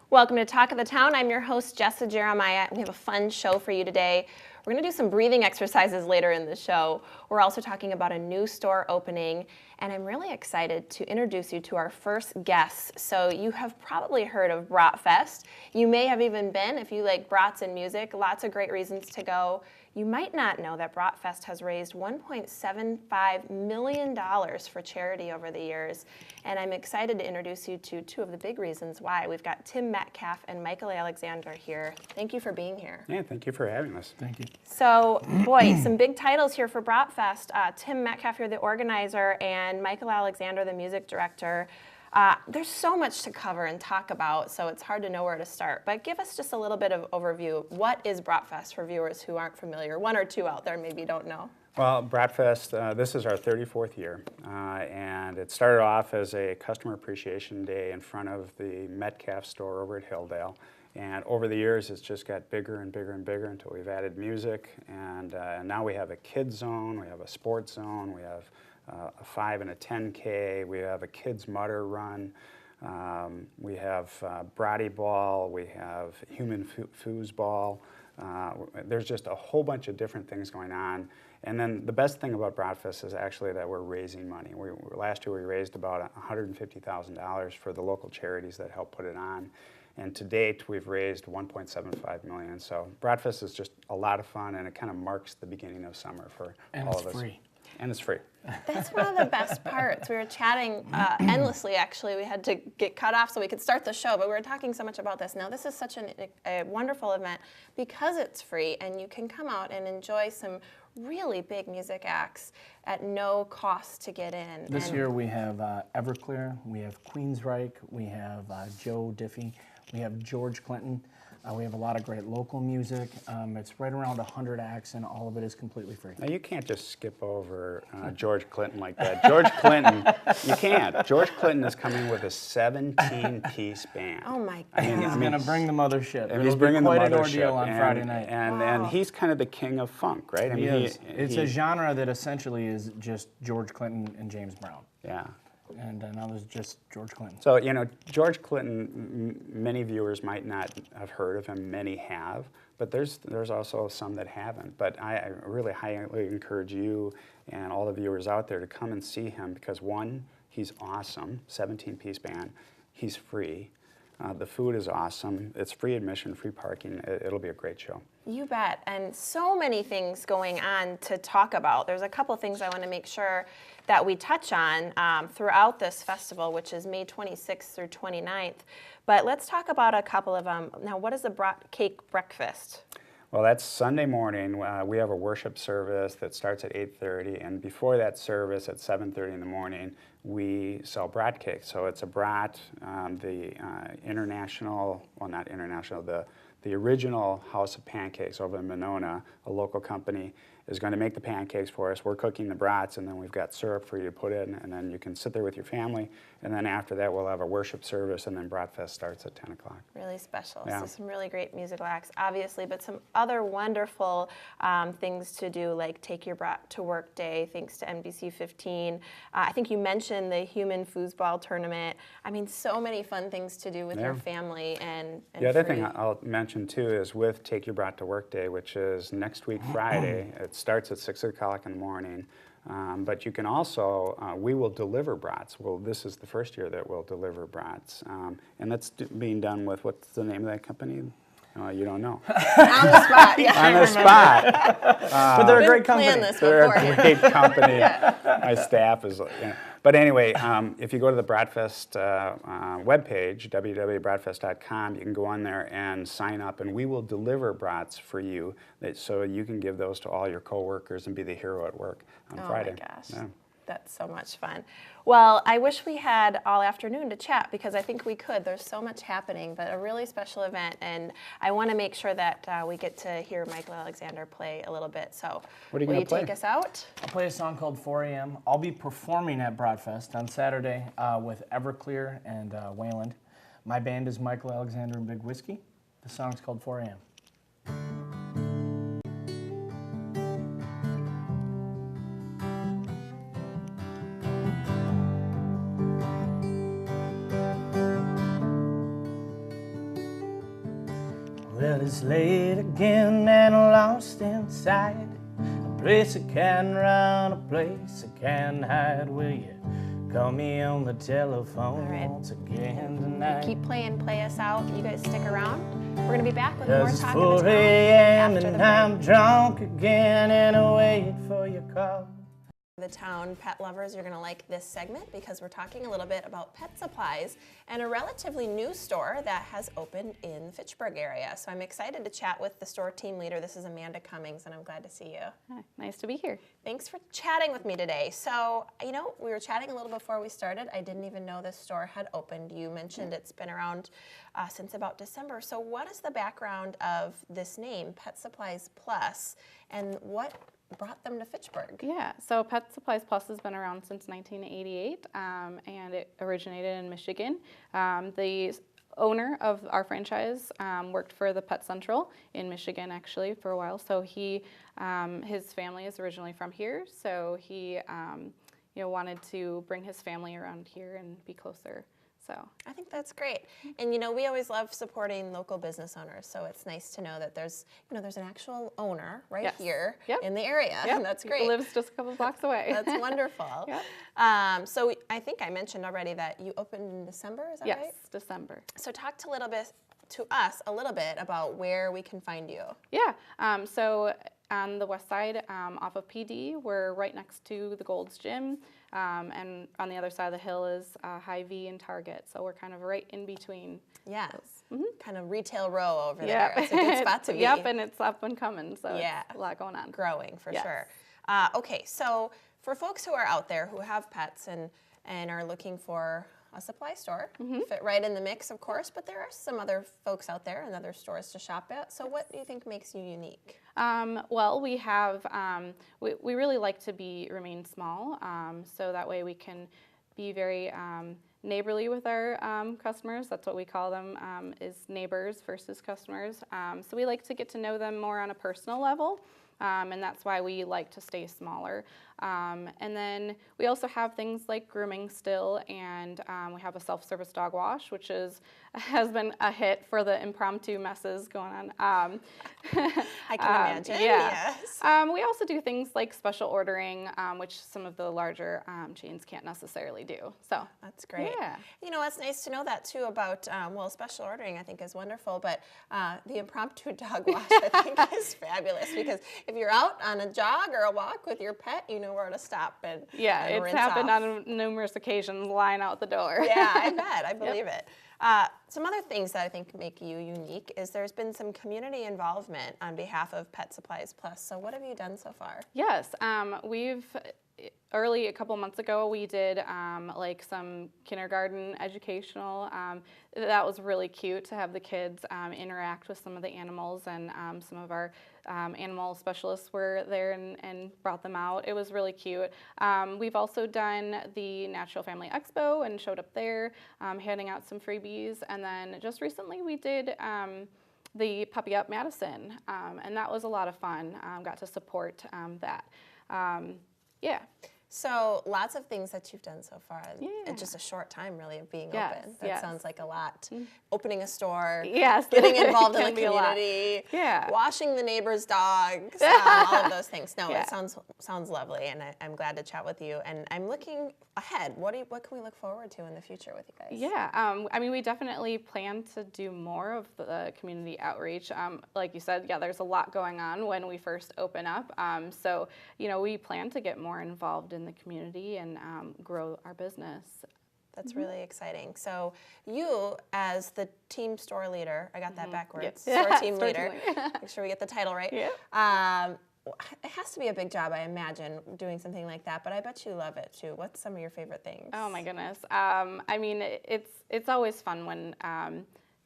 Welcome to Talk of the Town. I'm your host, Jessa Jeremiah, and we have a fun show for you today. We're going to do some breathing exercises later in the show. We're also talking about a new store opening, and I'm really excited to introduce you to our first guests. So you have probably heard of Bratfest. You may have even been, if you like brats and music, lots of great reasons to go. You might not know that Bratfest has raised $1.75 million for charity over the years, and I'm excited to introduce you to two of the big reasons why. We've got Tim Metcalf and Michael Alexander here. Thank you for being here. Yeah, thank you for having us. Thank you. So, boy, some big titles here for Bratfest. Tim Metcalf, you're the organizer, and Michael Alexander, the music director. There's so much to cover and talk about, so it's hard to know where to start. But give us just a little bit of overview. What is Bratfest for viewers who aren't familiar? One or two out there maybe don't know. Well, Bratfest, this is our 34th year, and it started off as a customer appreciation day in front of the Metcalf store over at Hilldale. And over the years, it's just got bigger and bigger and bigger until we've added music. And now we have a kids zone, we have a sports zone, we have a 5 and a 10K, we have a kids mutter run, we have bratty ball, we have human foosball. There's just a whole bunch of different things going on. And then the best thing about Bratfest is actually that we're raising money. Last year we raised about $150,000 for the local charities that help put it on. And to date, we've raised $1.75 million. So Bratfest is just a lot of fun, and it kind of marks the beginning of summer for all of us. And it's free. And it's free. That's one of the best parts. We were chatting endlessly, actually. We had to get cut off so we could start the show, but we were talking so much about this. Now, this is such a wonderful event because it's free, and you can come out and enjoy some really big music acts at no cost to get in. This year we have Everclear, we have Queensryche, we have Joe Diffie, we have George Clinton. We have a lot of great local music. It's right around 100 acts, and all of it is completely free. Now, you can't just skip over George Clinton like that. George Clinton, you can't. George Clinton is coming with a 17-piece band. Oh, my And God. he's going to bring the mothership. And he's bringing the quite mothership. an ordeal on Friday night. And he's kind of the king of funk, right? I He mean, is. It's a genre that essentially is just George Clinton and James Brown. Yeah. And now there's just George Clinton. So, you know, George Clinton, many viewers might not have heard of him, many have, but there's also some that haven't. But I really highly encourage you and all the viewers out there to come and see him because, one, he's awesome, 17-piece band, he's free. The food is awesome. It's free admission, free parking. It'll be a great show. You bet. And so many things going on to talk about. There's a couple things I want to make sure that we touch on throughout this festival, which is May 26th through 29th. But let's talk about a couple of them. Now, what is the brat cake breakfast? Well, that's Sunday morning. We have a worship service that starts at 8:30, and before that service at 7:30 in the morning, we sell brat cakes. So it's a brat, the international, well, not international, the original House of Pancakes over in Monona, a local company, is going to make the pancakes for us. We're cooking the brats, and then we've got syrup for you to put in, and then you can sit there with your family. And then after that, we'll have a worship service, and then Bratfest starts at 10 o'clock. Really special. Yeah. So some really great musical acts, obviously, but some other wonderful things to do, like Take Your Brat to Work Day, thanks to NBC 15. I think you mentioned the Human Foosball Tournament. I mean, so many fun things to do with your family and The other free. thing I'll mention too is with Take Your Brat to Work Day, which is next week Friday. It starts at 6 o'clock in the morning. But you can also, we will deliver brats. Well, this is the first year that we'll deliver brats. And that's being done with, what's the name of that company? You don't know. On the spot, yeah. On the spot. But they're a great company. Plan this They're a beforehand. great company. My staff is, But anyway, if you go to the Bratfest webpage, www.bratfest.com, you can go on there and sign up, and we will deliver brats for you so you can give those to all your coworkers and be the hero at work on Friday. Oh my gosh. Yeah. That's so much fun. Well, I wish we had all afternoon to chat because I think we could. There's so much happening, but a really special event, and I want to make sure that we get to hear Michael Alexander play a little bit. So What are you will gonna you play? take us out? I'll play a song called 4 a.m. I'll be performing at Bratfest on Saturday with Everclear and Wayland. My band is Michael Alexander and Big Whiskey. The song's called 4 a.m. Well, it's late again and lost inside a place I can't run, a place I can't hide. Will you call me on the telephone All right. once again tonight? Keep playing, play us out. You guys stick around. We're going to be back with more 'Cause it's Talk of the 4 Town a.m. after the and break. I'm drunk again and I wait for your call. The town pet lovers, you're going to like this segment because we're talking a little bit about pet supplies and a relatively new store that has opened in the Fitchburg area. So I'm excited to chat with the store team leader. This is Amanda Cummings, and I'm glad to see you. Hi, nice to be here. Thanks for chatting with me today. So, we were chatting a little before we started. I didn't even know this store had opened. You mentioned it's been around since about December. So what is the background of this name, Pet Supplies Plus, and what brought them to Fitchburg? Yeah, so Pet Supplies Plus has been around since 1988, and it originated in Michigan. The owner of our franchise worked for the Pet Central in Michigan actually for a while. So his family is originally from here. So he wanted to bring his family around here and be closer. So I think that's great. And we always love supporting local business owners, so it's nice to know that there's an actual owner right Yes. here Yep. in the area. Yep, That's he great. lives just a couple blocks away. That's wonderful. Yep. So I think I mentioned already that you opened in December, is that Yes, right? December. So talk to us a little bit about where we can find you. Yeah, so on the west side, off of PD, we're right next to the Gold's Gym, and on the other side of the hill is Hy-Vee and Target, so we're kind of right in between. Yeah, Mm-hmm. kind of retail row over Yeah, there. It's a good spot to be. Yep, and it's up and coming, so Yeah. it's a lot going on. Growing for Yes. sure. Okay, so for folks who are out there who have pets and are looking for a supply store, Mm-hmm. fit right in the mix, of course, but there are some other folks out there and other stores to shop at. So what do you think makes you unique? Well, we have, we really like to remain small, so that way we can be very neighborly with our customers. That's what we call them, is neighbors versus customers. So we like to get to know them more on a personal level. And that's why we like to stay smaller. And then we also have things like grooming still, and we have a self-service dog wash, which has been a hit for the impromptu messes going on. I can imagine, yeah. yes. We also do things like special ordering, which some of the larger chains can't necessarily do. So That's great. Yeah. It's nice to know that too about, special ordering I think is wonderful, but the impromptu dog wash I think is fabulous because if you're out on a jog or a walk with your pet, you know where to stop and yeah, and it's rinse happened off. on numerous occasions, line out the door. Yeah, I bet. I believe it. Some other things that I think make you unique is there's been some community involvement on behalf of Pet Supplies Plus. So what have you done so far? Yes, a couple months ago, we did like some kindergarten educational. That was really cute to have the kids interact with some of the animals, and some of our animal specialists were there and brought them out. It was really cute. We've also done the Natural Family Expo and showed up there, handing out some freebies, and then just recently we did the Puppy Up Madison, and that was a lot of fun. Got to support that. Yeah. So lots of things that you've done so far in Yeah. just a short time really of being Yes, open. That yes. sounds like a lot. Opening a store, Yes. getting involved in Can the be a lot. community, Yeah. washing the neighbors' dogs, all of those things. No, Yeah. it sounds lovely, and I'm glad to chat with you. And I'm looking ahead. What can we look forward to in the future with you guys? Yeah, we definitely plan to do more of the community outreach. Like you said, yeah, there's a lot going on when we first open up. So, we plan to get more involved in the community and grow our business. That's really exciting. So you, as the team store leader, I got that backwards, Yeah. store team Store leader, team leader. make sure we get the title right. Yeah. It has to be a big job, I imagine, doing something like that, but I bet you love it too. What's some of your favorite things? Oh my goodness. It's always fun when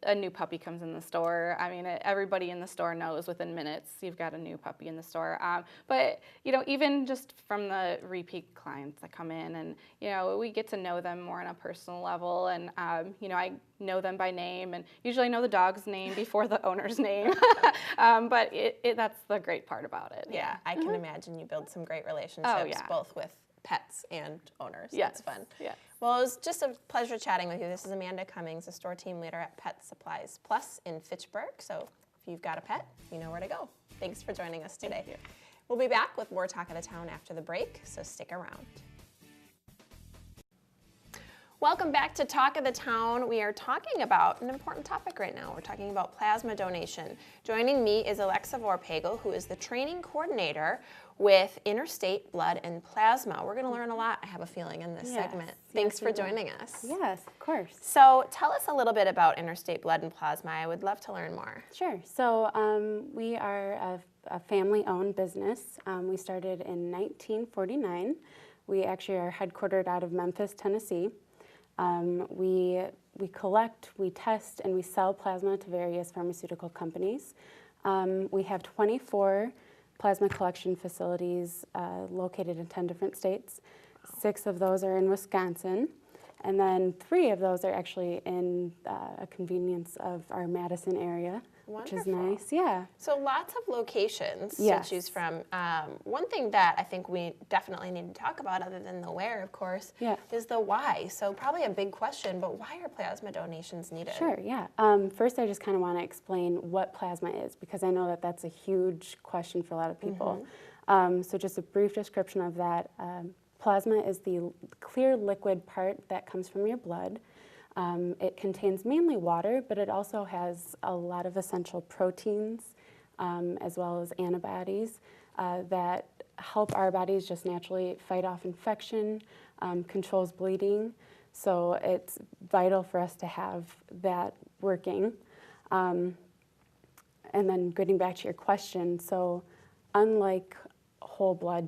a new puppy comes in the store. Everybody in the store knows within minutes you've got a new puppy in the store. But even just from the repeat clients that come in, and we get to know them more on a personal level, and I know them by name, and usually I know the dog's name before the owner's name. But that's the great part about it. Yeah, I can imagine you build some great relationships, Oh, yeah. both with pets and owners. Yes. That's fun. Yes. Well, it was just a pleasure chatting with you. This is Amanda Cummings, the store team leader at Pet Supplies Plus in Fitchburg. So If you've got a pet, you know where to go. Thanks for joining us today. We'll be back with more Talk of the Town after the break, so stick around. Welcome back to Talk of the Town. We are talking about an important topic right now. We're talking about plasma donation. Joining me is Alexa Vorpagel, who is the training coordinator with Interstate Blood and Plasma. We're going to learn a lot, I have a feeling, in this segment. Thanks for joining us. Yes, of course. So tell us a little bit about Interstate Blood and Plasma. I would love to learn more. Sure. So we are a family-owned business. We started in 1949. We actually are headquartered out of Memphis, Tennessee. We collect, we test, and we sell plasma to various pharmaceutical companies. We have 24 plasma collection facilities located in 10 different states. 6 of those are in Wisconsin, and then 3 of those are actually in a convenience of our Madison area, which is Wonderful. nice. Yeah. So lots of locations Yes. to choose from. One thing that I think we definitely need to talk about, other than the where, of course, Yeah. is the why. So probably a big question, but why are plasma donations needed? Sure, yeah. First, I just kind of want to explain what plasma is, because I know that that's a huge question for a lot of people. So just a brief description of that. Plasma is the clear liquid part that comes from your blood. It contains mainly water, but it also has a lot of essential proteins, as well as antibodies that help our bodies just naturally fight off infection, controls bleeding. So it's vital for us to have that working. And then getting back to your question, so unlike whole blood,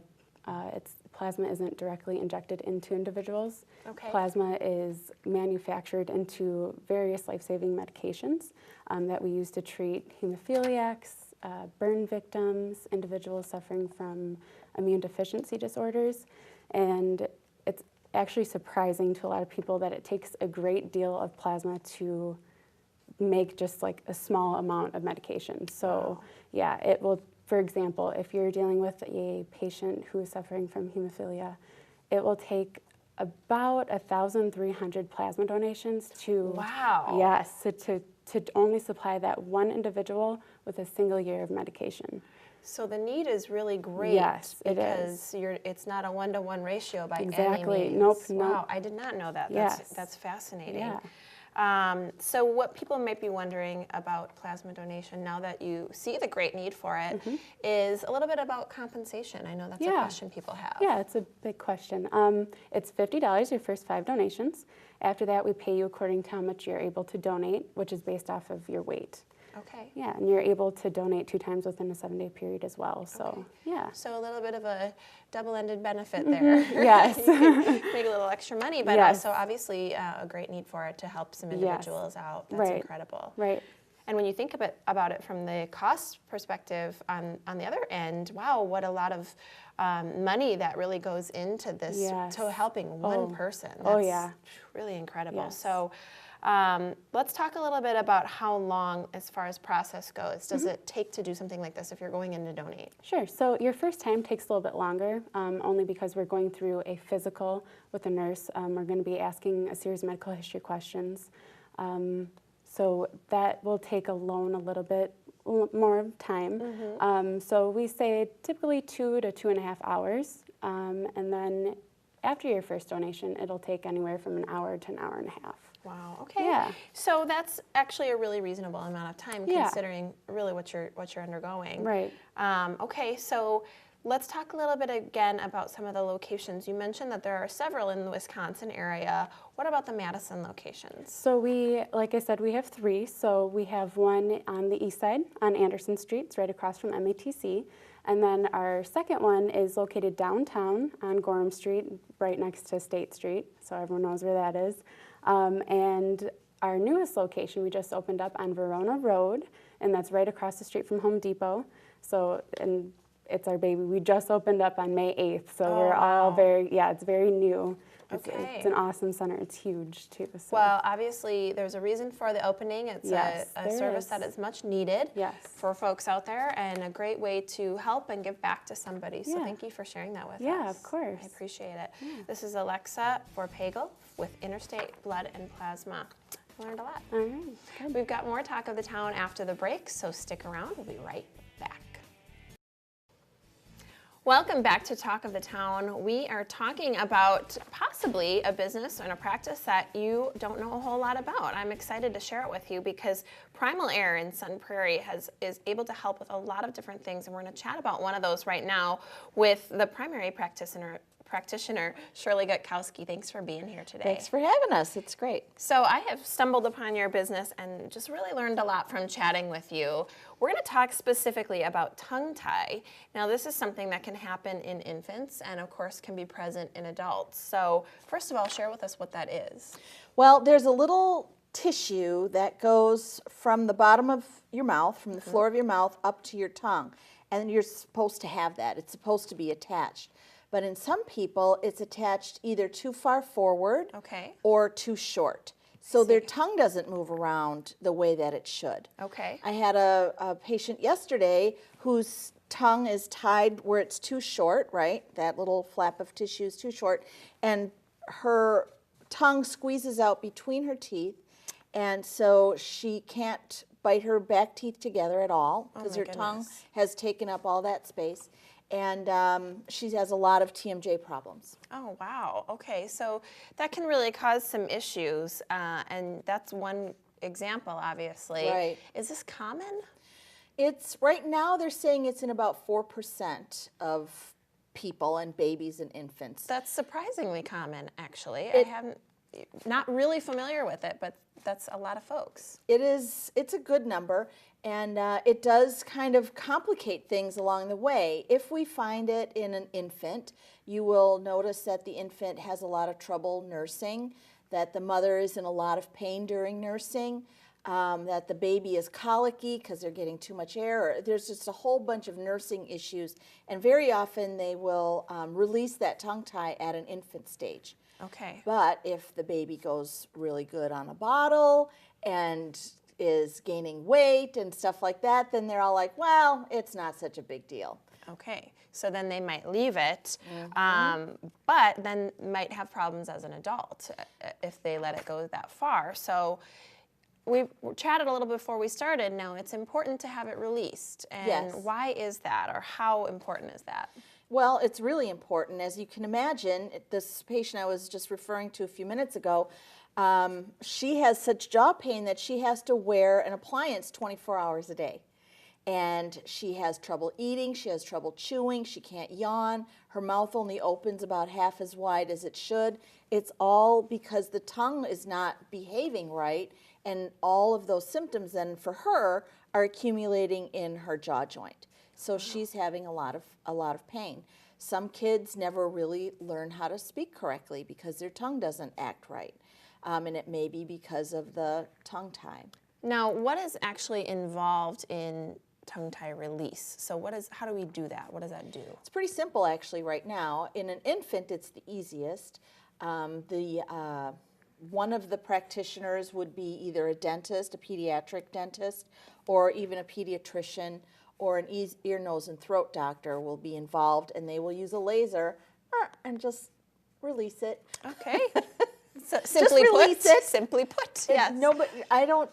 plasma isn't directly injected into individuals. Okay. Plasma is manufactured into various life-saving medications that we use to treat hemophiliacs, burn victims, individuals suffering from immune deficiency disorders. And it's actually surprising to a lot of people that it takes a great deal of plasma to make just like a small amount of medication. So yeah, it will, for example, if you're dealing with a patient who is suffering from hemophilia, it will take about 1,300 plasma donations to, Wow. yes, to only supply that one individual with a single year of medication. So the need is really great. Yes, it because it's not a 1-to-1 ratio by Exactly. any means. Nope, Wow, nope. I did not know that. Yes. That's fascinating. Yeah. So what people might be wondering about plasma donation, now that you see the great need for it, is a little bit about compensation. I know that's a Yeah. question people have. Yeah, it's a big question. It's $50 your first 5 donations. After that, we pay you according to how much you're able to donate, which is based off of your weight. Okay. Yeah, and you're able to donate 2 times within a 7-day period as well. So, Okay. yeah. So a little bit of a double-ended benefit there. Yes. You can make a little extra money, but Yes. also obviously a great need for it to help some Yes. individuals out. That's Right. incredible. Right. And when you think about it from the cost perspective on the other end, wow, what a lot of money that really goes into this, Yes. to helping one Oh. person. That's Oh, yeah. really incredible. Yes. So let's talk a little bit about how long, as far as process goes, does it take to do something like this if you're going in to donate? Sure. So your first time takes a little bit longer, only because we're going through a physical with a nurse. We're going to be asking a series of medical history questions. So that will take alone a little bit more time. So we say typically 2 to 2.5 hours. And then after your first donation, it'll take anywhere from an hour to an hour and a half. Wow. Okay. Yeah. So that's actually a really reasonable amount of time, Yeah. considering really what you're undergoing. Right. Okay. So let's talk a little bit again about some of the locations. You mentioned that there are several in the Wisconsin area. What about the Madison locations? So we, like I said, we have 3. So we have one on the east side on Anderson Street, it's right across from MATC. And then our second one is located downtown on Gorham Street, right next to State Street, so everyone knows where that is. And our newest location we just opened up on Verona Road, and that's right across the street from Home Depot. So, and it's our baby. We just opened up on May 8th, so we're all wow. it's very new. Okay. It's an awesome center. It's huge too. So. Well, obviously, there's a reason for the opening. It's Yes, a there service is. that is much needed Yes. for folks out there, and a great way to help and give back to somebody. So Yeah. thank you for sharing that with us. Yeah, of course. I appreciate it. This is Alexa Vorpagel with Interstate Blood and Plasma. Learned a lot. All right. We've got more Talk of the Town after the break, so stick around. We'll be right back. Welcome back to Talk of the Town. We are talking about possibly a business and a practice that you don't know a whole lot about. I'm excited to share it with you because Primal Air in Sun Prairie is able to help with a lot of different things, and we're going to chat about one of those right now with the primary practitioner Shirley Gutkowski. Thanks for being here today. Thanks for having us. It's great. So I have stumbled upon your business and just really learned a lot from chatting with you. We're going to talk specifically about tongue tie. Now, this is something that can happen in infants and, of course, can be present in adults. So first of all, share with us what that is. Well, there's a little tissue that goes from the bottom of your mouth, from the floor of your mouth up to your tongue. And you're supposed to have that. It's supposed to be attached. But in some people, it's attached either too far forward Okay. or too short. So their tongue doesn't move around the way that it should. Okay. I had a patient yesterday whose tongue is tied where it's too short, right? That little flap of tissue is too short. And her tongue squeezes out between her teeth. And so she can't bite her back teeth together at all because my her tongue goodness. has taken up all that space. And she has a lot of TMJ problems. Oh, wow. Okay, so that can really cause some issues, and that's one example, obviously. Right. Is this common? It's right now they're saying it's in about 4% of people and babies and infants. That's surprisingly common, actually. I haven't, not really familiar with it, but that's a lot of folks. It's a good number, and it does kind of complicate things along the way. If we find it in an infant, you will notice that the infant has a lot of trouble nursing, that the mother is in a lot of pain during nursing, that the baby is colicky because they're getting too much air. There's just a whole bunch of nursing issues, and very often they will release that tongue tie at an infant stage. Okay. But if the baby goes really good on a bottle and is gaining weight and stuff like that, then they're all like, well, it's not such a big deal. Okay, so then they might leave it, but then might have problems as an adult if they let it go that far. So we chatted a little before we started. Now, it's important to have it released. And Yes. why is that, or how important is that? Well, it's really important. As you can imagine, this patient I was just referring to a few minutes ago, she has such jaw pain that she has to wear an appliance 24 hours a day. And she has trouble eating, she has trouble chewing, she can't yawn, her mouth only opens about half as wide as it should. It's all because the tongue is not behaving right, and all of those symptoms then for her are accumulating in her jaw joint. So she's having a lot of pain. Some kids never really learn how to speak correctly because their tongue doesn't act right. And it may be because of the tongue tie. Now, what is actually involved in tongue tie release? So how do we do that? What does that do? It's pretty simple actually right now. In an infant, it's the easiest. One of the practitioners would be either a dentist, a pediatric dentist, or even a pediatrician, or an ear, nose, and throat doctor will be involved, and they will use a laser and just release it. Okay. So simply release put, it. Simply put, yes. No, but I don't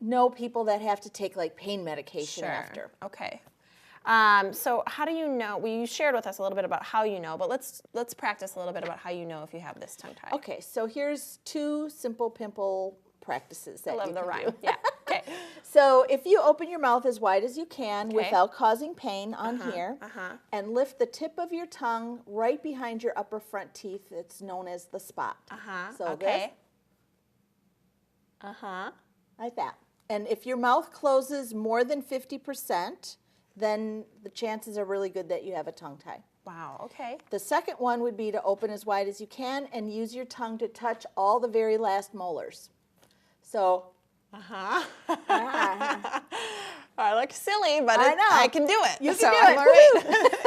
know people that have to take like pain medication Sure. after. Okay. So how do you know? Well, you shared with us a little bit about how you know, but let's practice a little bit about how you know if you have this tongue tie. Okay, so here's two simple pimple practices that I love you the can rhyme. do. Yeah. Okay. So if you open your mouth as wide as you can Okay. without causing pain on here, uh-huh. and lift the tip of your tongue right behind your upper front teeth, it's known as the spot. Uh-huh. So Okay. Uh-huh. like that. And if your mouth closes more than 50%, then the chances are really good that you have a tongue tie. Wow. Okay. The second one would be to open as wide as you can and use your tongue to touch all the very last molars. So, Uh-huh. I look silly, but I know. I can do it. You can so do I'm it. all right.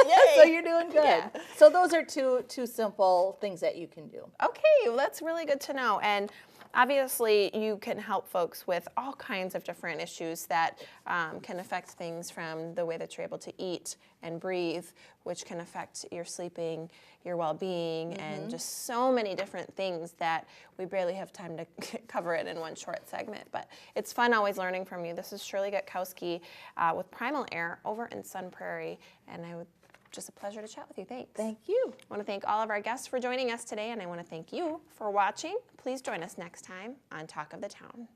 yeah, so you're doing good. Yeah. So those are two simple things that you can do. Okay, well, that's really good to know. And obviously you can help folks with all kinds of different issues that can affect things from the way that you're able to eat and breathe, which can affect your sleeping, your well-being, and just so many different things that we barely have time to cover it in one short segment. But it's fun always learning from you. This is Shirley Gutkowski with Primal Air over in Sun Prairie, and just a pleasure to chat with you. Thanks. Thank you. I want to thank all of our guests for joining us today, and I want to thank you for watching. Please join us next time on Talk of the Town.